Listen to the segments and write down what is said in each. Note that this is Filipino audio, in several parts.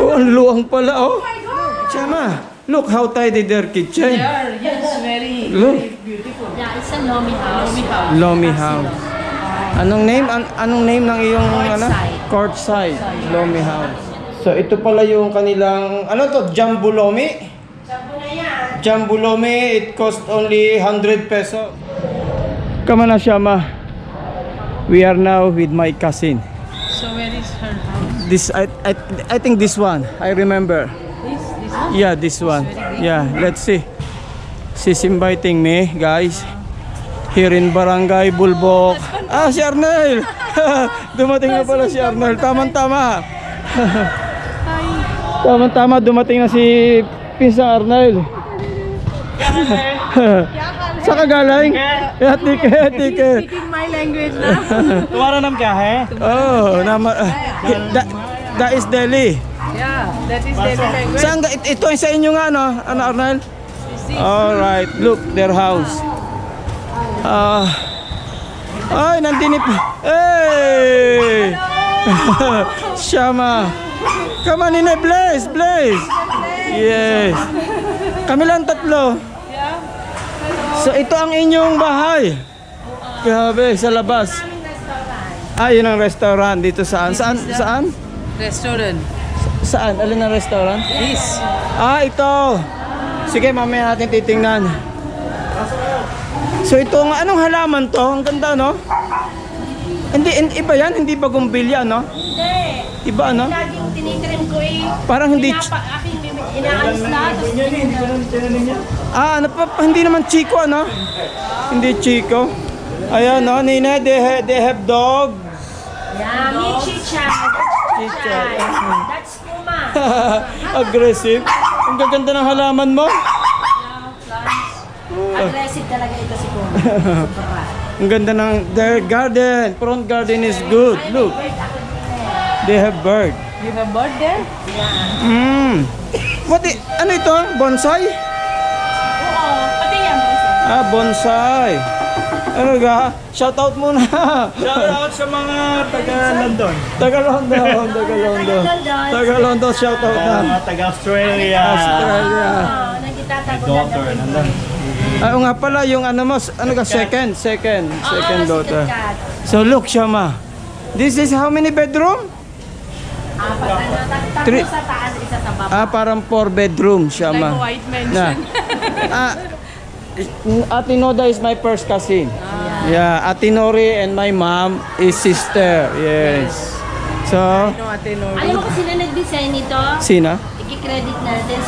Oh, ang luwang pala, oh. Chama, look how tidy their kitchen. Yes, very, Look. very beautiful. Yeah, it's a Lomi house. Lomi house. Anong name? Anong name ng iyong ano? Courtside. Lomi house. So ito pala yung kanilang ano to? Jumbo Lomi? Jumbo Lomi. It cost only 100 peso. Come on, Shama. We are now with my cousin. So where is her house? This I think this one. I remember. This one? Yeah, this one. Yeah, let's see. She's inviting me, guys. Here in Barangay Bulbok. Ah, si Arnel! Dumating na pala si Arnel. Tama-tama. Tama-tama, dumating na si Pinsang Arnel. Saan ka galing? Yeah, tike. Speaking my language na. तुम्हारा नाम क्या है? Oh, that is Delhi. Yeah, that is Delhi language. Saan ito ay sa inyo nga, no? Ano, Arnel? Alright, look, their house. Ay, nandinip. Hey! Shama. Come on, Nine, Blaze. Yes. Kami lang tatlo. So, ito ang inyong bahay. Grabe, sa labas. Ah, yun ang restaurant. Dito saan? Saan? Restaurant. Saan? Alin ang restaurant? This. Ah, ito. Sige, mamaya natin titingnan. So ito, anong halaman to? Ang ganda, no? Hindi, iba yan? Hindi bagumbilya, no? Hindi. Iba, no? Laging tinitrim ko eh. Parang hindi... Aking inaalis na. Ah, ano pa? Hindi naman Chico, ano? Hindi Chico. Ayan, no? Nina, they have dog. Yeah, me chicha. Chicha. That's Puma. Aggressive. Ang gaganda ng halaman mo. Aggressive talaga ito si Puma. Sobra. Ang ganda ng their garden. Front garden is good. Look. They have bird. You have bird there? Ano ito? Bonsai? Oo, pati yan. Ah, bonsai. Ano ga? Shout out muna. Shout out sa mga taga London. Taga London, shout out na. Taga Australia. Australia. Daughter, nandun. Ah, nga pala yung ano mo, ano ka second daughter. So look, Shama. This is how many bedroom? Tatlo sa taas, isa sa baba. Ah, parang 4 bedroom, Like a Shama. white mansion. Ate Noda is my first cousin. Yeah, Ate Nori and my mom is sister. Yes. So, No, Ate Nori. Alam mo kung sino nag-design nito? sino? I-credit natin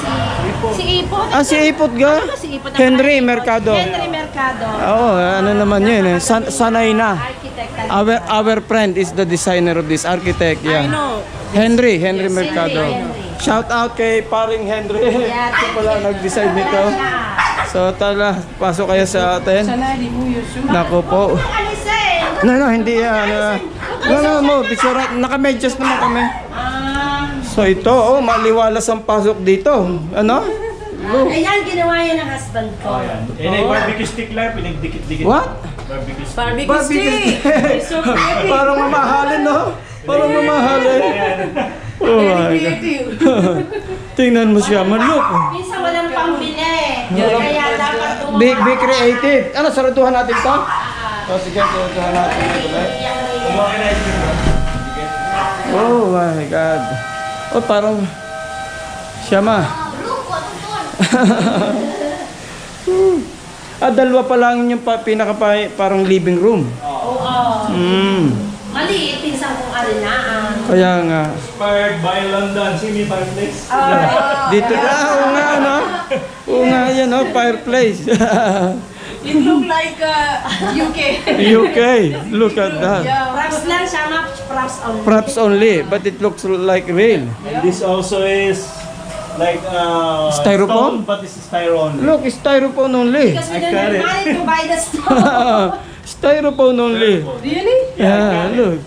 si Ipot. Ah, si Ipot ga? Ano si Ipot? Henry Mercado. Henry Mercado. Oo, ano naman yun eh. Sanay na. Architect talaga. Our friend is the designer of this architect. Yeah. I know. Henry Mercado. Henry. Shout out kay paring Henry. Yeah, Ito pala nag-design nito. So tala, pasok kayo sa atin. Sana remove your shoe. Nako po. Alisin! No, hindi yan. No, picture. Naka-medyas naman kami. So ito, oh, maliwalas ang pasok dito. Ano? Ayan, ginawa yan ng husband ko. Yan ay barbecue stick lang, pinagdikit-dikit. What? Barbecue stick. Barbecue stick. It's so creative. Parang mamahalin, no? Parang mamahalin. Oh Very my God. creative. Tingnan mo siya, maluk. Minsan walang pambili. Kaya dapat Be creative. Ano, saruduhan natin to? So, sige, saruduhan natin ito. Oh my God. Oh, parang Shama. Dalawa pa lang yung pinaka parang living room. Oo. Maliit, pinsan kong arinaan. Kaya nga. Inspired by London, see me fireplace. Dito na, oo nga, no? Oo nga, yan, no? Fireplace. It look like UK. UK, look at that. Props lang siya, ma. Props only. Props only, but it looks like real. And this also is like Styrofoam? stone, but it's styrofoam. Look, styrofoam only. Because we I don't got it. have money to buy the stove. Styrofoam only. Really? Yeah, look.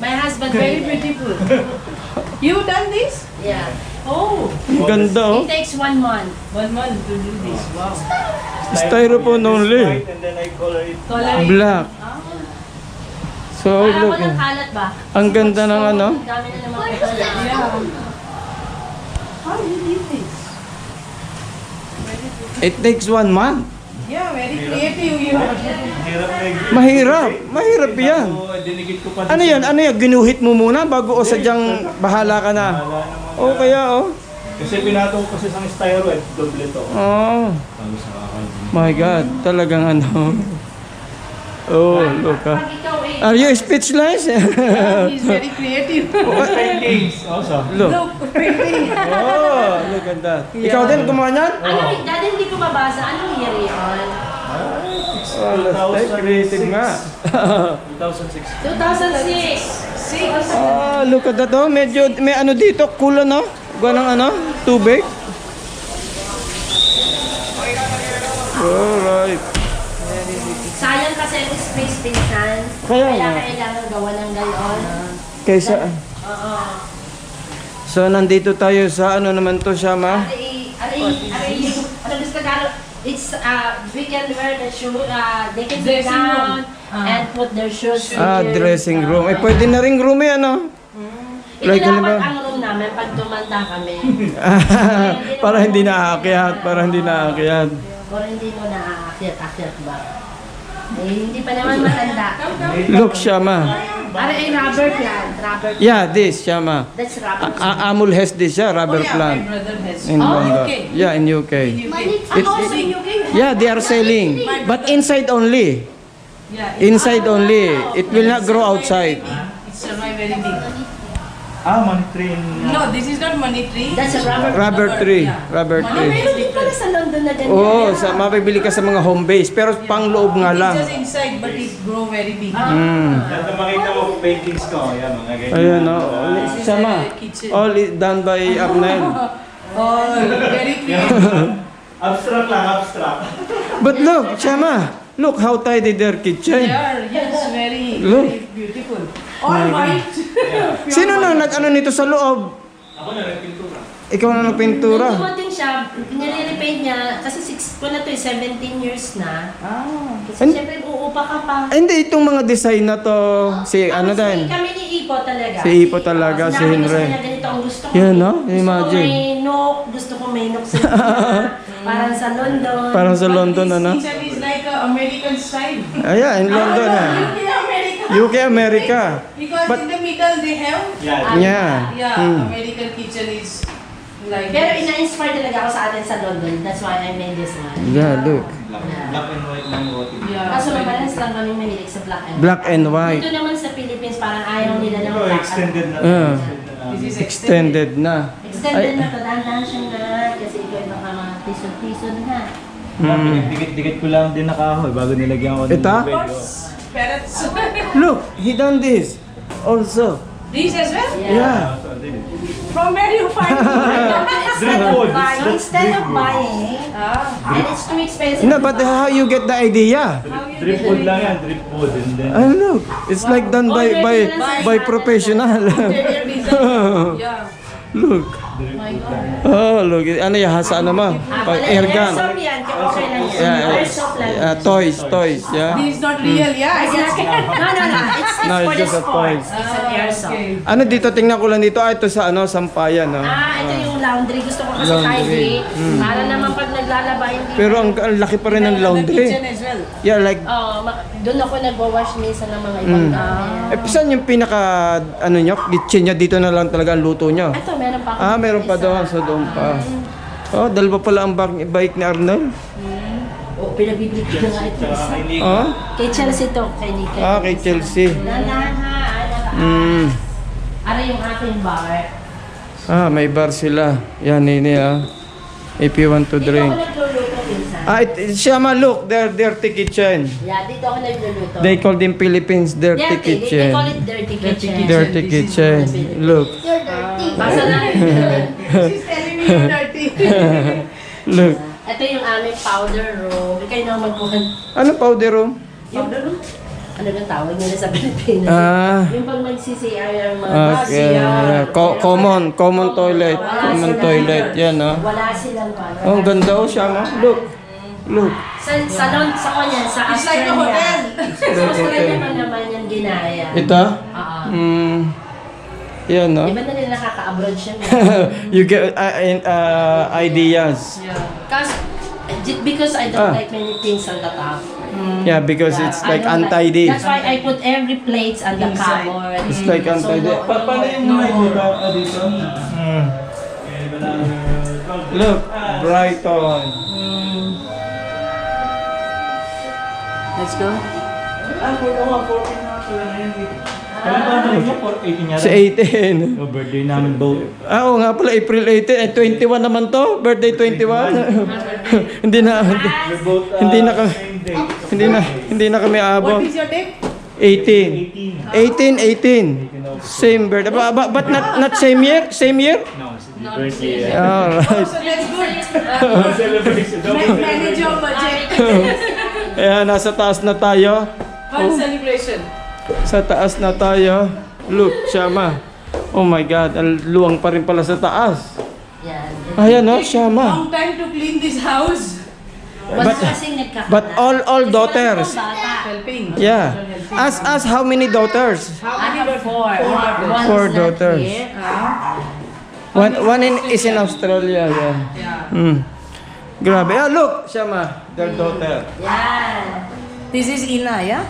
My husband, Very beautiful. You done this? Yeah. Oh, Ang ganda, oh. It takes 1 month. 1 month to do this. Wow. Styrofoam only. White and then I color it. Color it. Black. So So, Parang look. walang kalat ba? Ang ganda ng ano. Ang dami na naman kalat. Yeah. How you did this? It takes 1 month. Yeah, very creative you are. Hirap na Mahirap. Mahirap yan. So, dinigit ko pa Ano yan? Ano yan? Ginuhit mo muna bago o sadyang bahala ka na? Wala naman. Oo, kaya oh. Kasi pinato ko kasi sa styro eh. Doble to. Oh. Bago sa kakal. My God. Talagang ano. Oh, look ah. Pag ikaw eh. Are you speechless? He's very creative. Paintings also. Look. Look, painting. Oh, look at that. Ikaw din gumawa niyan? Ano, dati hindi ko mabasa. Anong year yun? Oh, let's take creative nga. 2006. 2006. Ah, look at that oh. Medyo may ano dito, cool ano? Ganang ano? Tubig. Alright. Sayang kasi ang space pinsan. Kaya nga. Kailangan gawa ng gayon. Kaysa, Oo. so nandito tayo sa ano naman to siya ma? Ano gusto Tagalog? It's, we can wear the shoe, they can sit Dressing down room. and put their shoes Ah, here. dressing room. Eh, pwede na ring room eh, ano? Ito Like, ano dapat ba? ang room namin pag tumanda kami. Para hindi naaakyat, para hindi naaakyat. Or hindi mo naaakyat-akyat ba? Eh, hindi pa naman matanda. Look siya ma. Para ay rubber plant. Rubber plant. Yeah, this siya ma. That's rubber plant. Amul has this siya, rubber Oh, yeah, my plant. brother has. In Oh, Banda. UK. Yeah, in UK. I'm also in UK. Yeah, they are selling. But inside only. Yeah, Inside only. It will not grow outside. it's survive very big. Ah, money tree in... No, this is not money tree. That's a rubber Rubber tree. Yeah. Rubber Ah, tree. meron din pala sa London na ganyan. Oo, sa mabibili ka sa mga home base. Pero pang loob nga It's lang. just inside, but it grow very big. Mm. Yan na makita mo paintings ko. Yan, mga ganyan. Ayan o. This is Sama. a kitchen. All is done by Abnel. Oh, very creative. Abstract lang, abstract. But look, Shama. Look how tidy their kitchen. Yeah, yes, very, Look. very beautiful. All white. Sino na nag-ano nito sa loob? Ako na, nagpintura. Ikaw na nagpintura. Nung dumating siya, nire-repaint niya, kasi 17 years na. Ah. Kasi And- syempre uupa ka pa. Ay, hindi, itong mga design na to, si ano Tapos din? Kami ni Ipo talaga. Si Ipo talaga, si Sinabi ko Henry. sa kanya, ganito ang gusto ko. Yan, no? Gusto Imagine. ko may nook, gusto ko may nook sa parang sa London. Parang sa London, This ano? kitchen is like a American style. Ayan, in London ah. UK, America. UK, America. Because But- in the middle they have, Yan. Yeah. yeah, Hmm. American kitchen is like Pero this. ina-inspire talaga ako sa atin sa London. That's why I made this one. Yeah, look. Black and white lang roti. Yeah. Kaso naman lang kami mahilig sa black and Black and white. Dito naman sa Philippines, parang ayaw nila ng Ito, black extended na. Ah. This is Extended na. Extended na to, dahan-dahan siyang lahat. Kasi ikaw yung baka mga tisod-tisod na. Dikit-dikit ko lang din nakahoy bago nilagyan ko ng Ito? tubig, oh. Horse, parrots. Look, he done this also. This as well? Yeah. From where you find Instead Drip of wood. buying, It's instead of drip wood. buying, Ah, and it's too expensive. No, but how you get the idea? Drip wood lang yan, drip wood. And then, I look, it's like done by professional. interior design. Yeah. Look. My God. Oh, look. Ano yan? Sa ano mo? Wala, Air gun. airsoft yan. Okay lang yan. Yeah, Airsoft lang. toys, yeah. This is not real, yeah. It's not- no. It's No, for it's the just a sports. toy. It's an airsoft. Okay. Ano dito, tingnan ko lang dito. Ah, ito sa ano, sampayan, no? Ito yung laundry. Gusto ko kasi Laundry. tidy. Para naman pag naglalaba, hindi. Pero ang laki pa rin ng The laundry. kitchen as well. Yeah, like, Doon ako nagwa-wash minsan ng mga ibang gamit. saan yung pinaka, ano nyo, kitchen nyo? Dito na lang talaga ang luto nyo? Ito, meron pa ako. Ah, meron pa doon. So, doon pa. Oh, dalawa pala ang bike ni Arnold. Pinagbibili ko na nga ito. tsaka isa. kay Nick. Oh? Kay Chelsea to. Kay Nika. Ah, kay Chelsea. Nandahan ha. Mm. Ano yung aking bar? Ah, may bar sila. Yan, nini ah. If you want to Dito drink. ako nagluluto minsan. Ah, Shama, look, their dirty kitchen. Yeah, dito ako nagluluto. They call them Philippines dirty They kitchen. call it dirty kitchen. Dirty kitchen. Look, You're dirty. Basta na. She's telling me you're dirty. look. Ito yung aming powder room. Ikaw na magbuhan. Ano powder room? Powder room? Ano bang tawag nila sa Pilipinas? Ah, Yung pag mag-CCR ang mga okay. Common toilet. Common toilet. Yan, oh. Wala silang ano. Oh, ang ganda oh, Shama. Look. Look. Salon sa kanya, sa It's like a Australia. hotel. Sa Australia pa naman yan ginaya. Ito? Oo. Yan, no? Iba na nila nakaka-abroad siya. You get ideas. Because I don't like many things on the top. Yeah, because Yeah, it's I like don't untidy. That's why I put every plates on the Inside. cupboard. It's like untidy. So, Paano yung mic dito? Dito? Look, Brighton. Let's go. Kailan ba na yun? 18 yata? Sa 18. Oh, birthday namin both. Oo nga pala, April 18. 21 naman to. Birthday 21. hindi na, We're both Hindi na ka- same day. hindi na kami abot. What is your date? 18. 18. Same birthday. But not same year? Same year? No, it's different year. Alright. So that's good. Celebration. Manage your budget. Ayan, nasa taas na tayo. Fun celebration. Sa taas na tayo. Look, Shama. Oh my God, ang luwang pa rin pala sa taas. Yan. Ayan, no, Shama. Long time to clean this house. Basta kasing nagkakala. But all daughters. Bata. Helping. Yeah. Ask how many daughters? I have four. One Four is not daughters. here. One is in Australia. Yeah. Grabe. Ah, look, Shama, their daughter. Yan. This is Ina, yeah?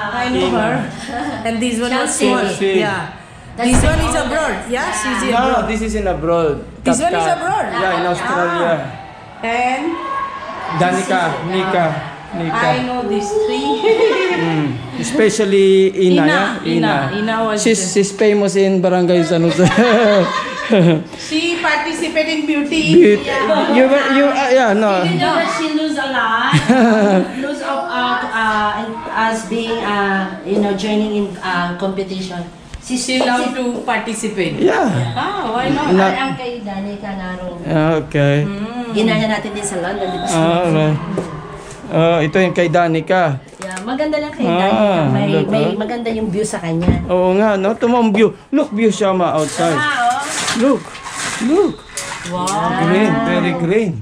I know her. And this one was Chelsea. small. Chelsea. Yeah. This one is abroad. Yeah, she's in No, abroad. this is in abroad. This one is Kat-kat. abroad? Yeah, in Australia. And Danica, Nika. I know these three. Especially Ina. Ina. Yeah? Ina was She's famous in Barangay San Jose. She participated in beauty. Yeah, no. Even though that she lose a lot, lose of as being joining in competition. She loved to participate. Yeah. Ah, why not? Na- Ang kay Danica Narong. Okay. Ginaya natin din sa London, di ba? Alright. Ito yung kay Danica. Yeah, maganda lang kay Ah, Danica. May look, maganda yung view sa kanya. Oo nga, no? Tumang view. Look, view Shama outside. Look. Wow. Green, very green.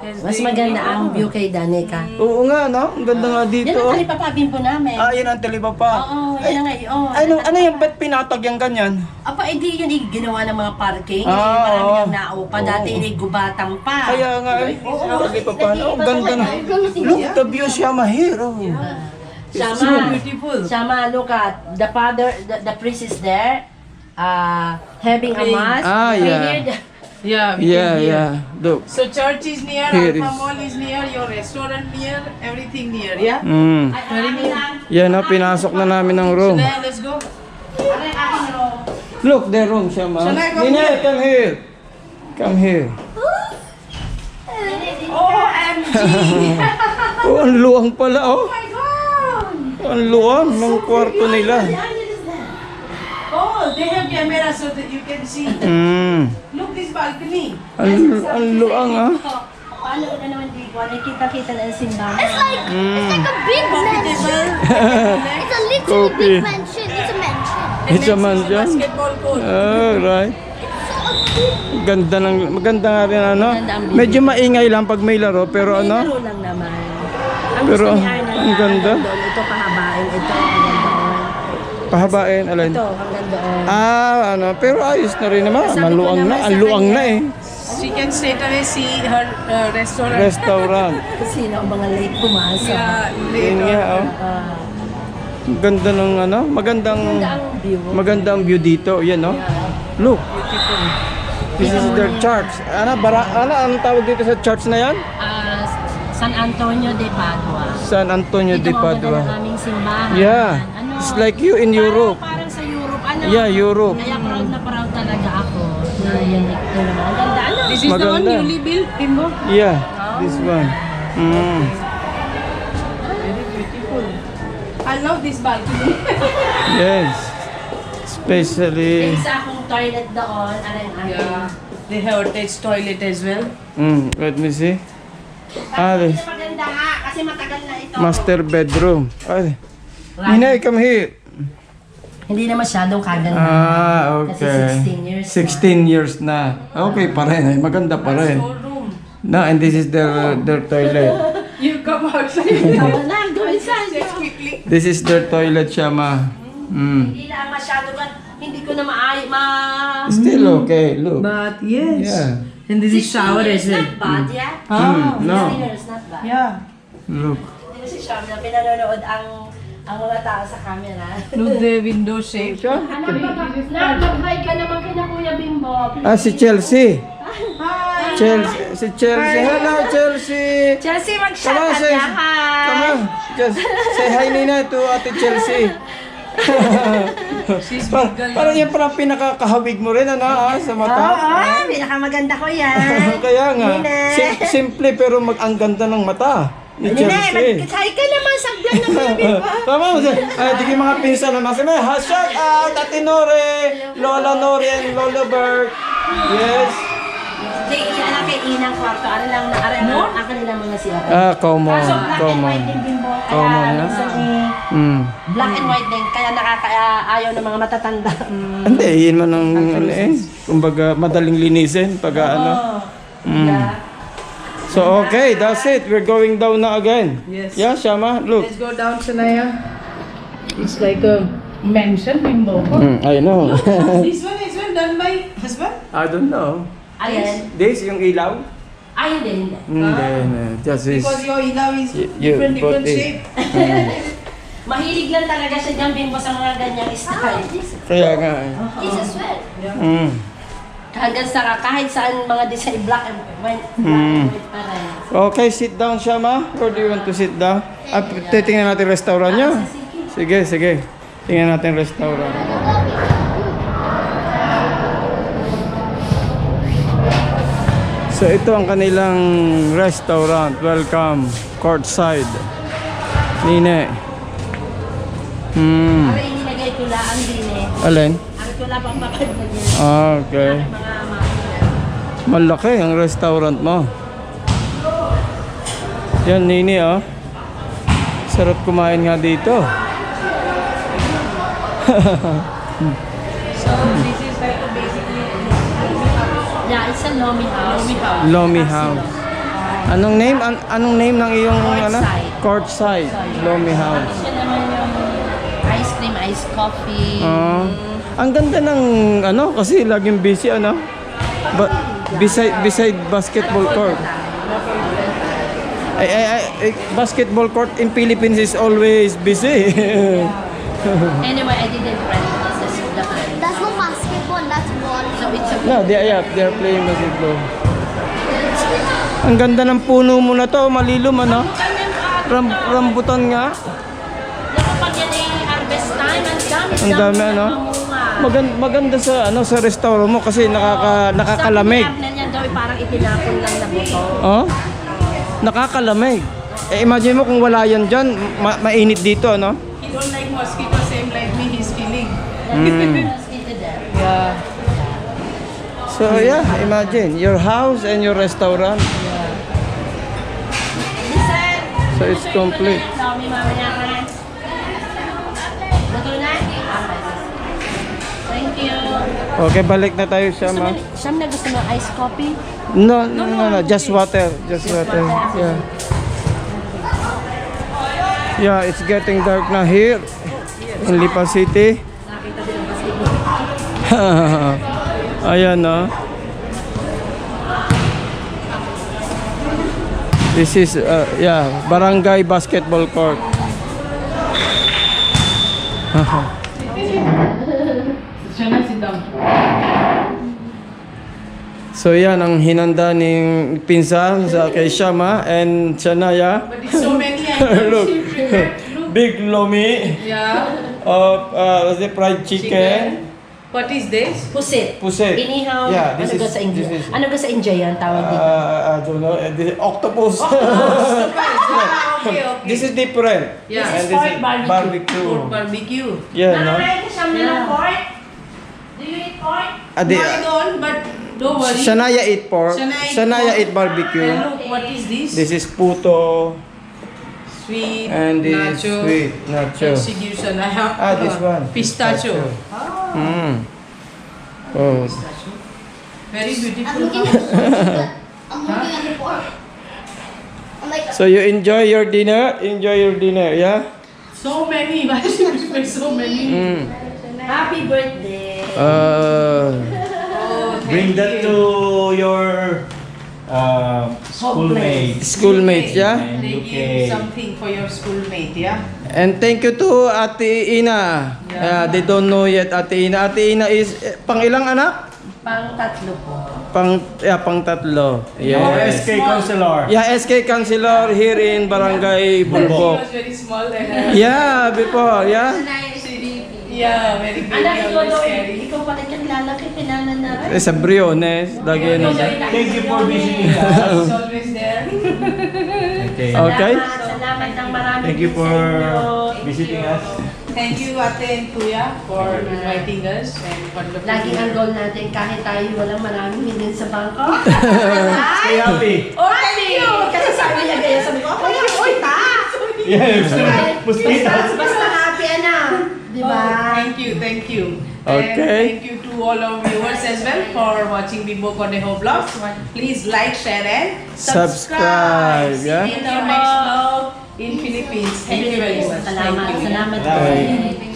Mas maganda ang view kay Danica. Oo nga, no? Ang ganda nga Yan dito. ang Oh. talipapabin po namin. Yan ang taliba pa. Oo, yan ang oh. Ano yung ba't pinatag yung ganyan? Apa, hindi yun ginawa ng mga parking. Ah, Marami oo. nang naupa. Dati gubatan pa. Kaya nga eh. Taliba pa. Oh, ganda na. Look, the view Shama here. Oh. Sama, Beautiful. Sama, look at the father, the priest is there, having a mass. Ah, We yeah. hear the- Yeah, we Yeah, can hear. yeah. Look. So church is near, Here Alpha is- Mall is near, your restaurant near, everything near, yeah? Very near. Yan na, pinasok na namin ng room. Shania, let's go. Aray, aking room. Look, the room Shama. Shall I come Nina, here? come here. Come here. OMG! Oh, ang luwang pala, oh. Oh my God! Ang luwang ng kwarto nila. Oh, they have camera so that you can see. Look this balcony. Ang luwang, ah. Paano na naman dito? Nakita-kita na ang simbahan. It's like a big mansion. It's a literally Coffee. big mansion. It's a mansion. It's a mansion. Basketball court. Alright. Maganda nga rin ano. Maganda ang view. Medyo maingay lang pag may laro pero May ano. laro lang naman. Ang Pero, gusto ni Arnold ang ganda. doon, ito pahabain, ito hanggang doon. Pahabain, alin. Ito hanggang doon. Ano, pero ayos na rin naman. Sabi ko Maluang na, naman sa ang luang na kanya. eh. She can straight away see her restaurant. Restaurant. Sino ang mga late pumasok? Yeah, Yun later. nga, oh. Ang Ganda ng ano, magandang Ganda ang view. magandang view dito. Yan, no? Look. This is their church. Anong tawag dito sa church na yan? San Antonio de Padua. San Antonio de Ito ang ganda Padua. ng aming simbahan. Yeah. Ano, It's like you in Europe. Parang sa Europe. Ano? Yeah, Europe. Kaya proud na proud talaga ako. Na yan, ito naman. Ang ganda. Ano? This is the one Maganda. newly built, Timbo. Yeah, this one. Very beautiful. I love this balcony. Yes. Especially. May isa akong toilet doon. Ano yung aking? Yeah. They have attached toilet as well. Let me see. Sabi This na maganda nga. Kasi matagal na ito. master bedroom. Ninay, come here. Hindi na masyadong kaganda. Okay. Kasi 16 years 16 years na. Okay pa rin. Maganda pa rin. Showroom. No, and this is their toilet. You come outside. Wala, go inside. Just quickly. This is their toilet, Shama. Hindi lang masyado ka, hindi ko na Still okay, look. But yes. Yeah. And this is shower as well. Not bad, yeah? No. 16 years, not bad. Yeah. Look. Hindi ko si Sham na pinanonood ang mga tao sa camera. Look the window shape. Nag-hi ka naman kina Kuya Bimbo. Ah, si Chelsea. Si Chelsea. Hello, Chelsea. Chelsea, Come mag-shout on, out say, na. come on. Just say hi, Nina, to Ate Chelsea. She's Parang yan parang pinakakahawig mo rin, ano, sa mata. Oo, pinakamaganda ko yan. Kaya nga, Nina. simple pero ang ganda ng mata ni Nina, Chelsea. mag-hi ka naman sa vlog ng Kuya Bimbo. Tama mo, ay, di mga pinsan naman. Sabi, shout out, Ate Nore, Lola Nore, and Lola Bert. Yes. Hindi, alam kay Inang kwarto. Ano lang, ang kanila mga siya. Ah, common, So, black and common. white din Bimbo. Common, Kaya, yeah? minsan Mm. black and white din. Kaya nakakaayaw ng mga matatanda. Hindi, yun man ang ano eh. Kumbaga, madaling linisin pag ano. Yeah. So, okay, that's it. We're going down na again. Yes. Yeah, Shama, look. Let's go down, Shania. It's like a mansion, Bimbo. I know. This one is well done by husband. I don't know. Ayan. This, yung ilaw? Ay, hindi. Hindi, just this. Because your ilaw is You different put it. shape. Mahilig lang talaga siya dyan, Bimbo, sa mga ganyang style. Kaya nga eh. This as well. Mm. Hanggang sa kahit saan mga design black and white pa rin. Okay, sit down, Shama. Or do you want to sit down? At titingnan natin restaurant niyo. Sige, sige. Tingnan natin restaurant. So ito ang kanilang restaurant. Welcome. Courtside. Nine. Para inilagay ko lang din eh. Alin? Ang ko lang pang mapagpagyan. Ah, okay. Mga Malaki ang restaurant mo. Yan, Nini, oh. Sarap kumain nga dito. So this is like basically Yeah, it's a Lomi house. Lomi House. Anong name? Anong name ng iyong ano? Courtside. Lomi House. Siya naman yung ice cream, ice coffee. Ang ganda ng ano kasi laging busy ano. Beside basketball court. Basketball court in Philippines is always busy. Anyway, I didn't rent this is the place. That's not basketball, that's ball. So it's a No, they're playing basketball. Ang ganda ng puno mo na to, malilom ano. Rambutan nga. Kapag yan ay harvest time, Ang dami ano. Maganda sa ano sa restaurant mo kasi nakakalamig. Sabi niya daw parang itinapon lang na buto. Oh? Nakakalamig. Eh imagine mo kung wala yan diyan, mainit dito ano. he don't like mosquito, same like me. He's feeling. Yeah. So yeah, imagine your house and your restaurant. Listen. So it's complete. Lomi, mamaya ka. Luto na? Thank you. Okay, balik na tayo siya, ma. Siyam na gusto mo iced coffee? No, just water. Just water. Yeah. Yeah, it's getting dark na here in Lipa City. Ayan, no. This is, Barangay Basketball Court. Shana, sit down. So yan ang hinanda ng pinsan sa kay Shama and Shania. But it's so many items Look, she prepared. Look. big lomi Yeah. of the fried chicken. What is this? Pusit. Pusit. Inihaw. Yeah, Ano this ga is- sa India? this is- Ano ga sa India yan tawag dito? I don't know. This is octopus. Okay, okay. This is different. Yeah. And This is pork barbecue. Pork barbecue. Yeah, no. Yeah. pork? Do you eat pork? Ah, No, I don't, but don't worry. Shania eat pork. Shania Shania eat eat barbecue. And look, what is this? This is puto Sweet, and this nacho, sweet nacho. execution. I have This one. pistachio. Mm. Oh. Very I'm beautiful. looking at the I'm looking at the pork. I'm like, So you enjoy your dinner? Enjoy your dinner, yeah? So many. Why should you prepare so many? Mm. Happy birthday! Oh, Bring thank that you. to your schoolmates. Schoolmates, yeah? And They you give can- something for your schoolmate, yeah? And thank you to Ate Ina. They don't know yet Ate Ina. Ate Ina is pang ilang anak? Pang tatlo po. Pang tatlo. Our Yeah. SK counselor. Yeah, SK Councilor here in Barangay He Bulbok. was very small and Yeah, before, yeah. yeah, very big. Anak, ikaw always daw, scary. ikaw pala yung lalaki, pinanan natin. Sa Briones, lagi na. Thank you for visiting us. He's always there. Okay. Okay. Salamat ng marami Thank you sa for inyo. visiting us. Thank you, Ate and Kuya, for inviting us and for the Laging ang goal natin, kahit tayo walang maraming million sa bangko. Stay happy. Oh, thank you! Kasi sabi niya gaya, sabi ko, okay, oy, ta! Yes. Basta happy na. Di ba? Oh, thank you, thank you. Okay. And thank you to all our viewers as well for watching Bimbo Cornejo Vlogs. Please like, share, and Subscribe, yeah. See you in our next vlog in Philippines. Thank you very much. Salamat, Thank you. salamat. Bye. po.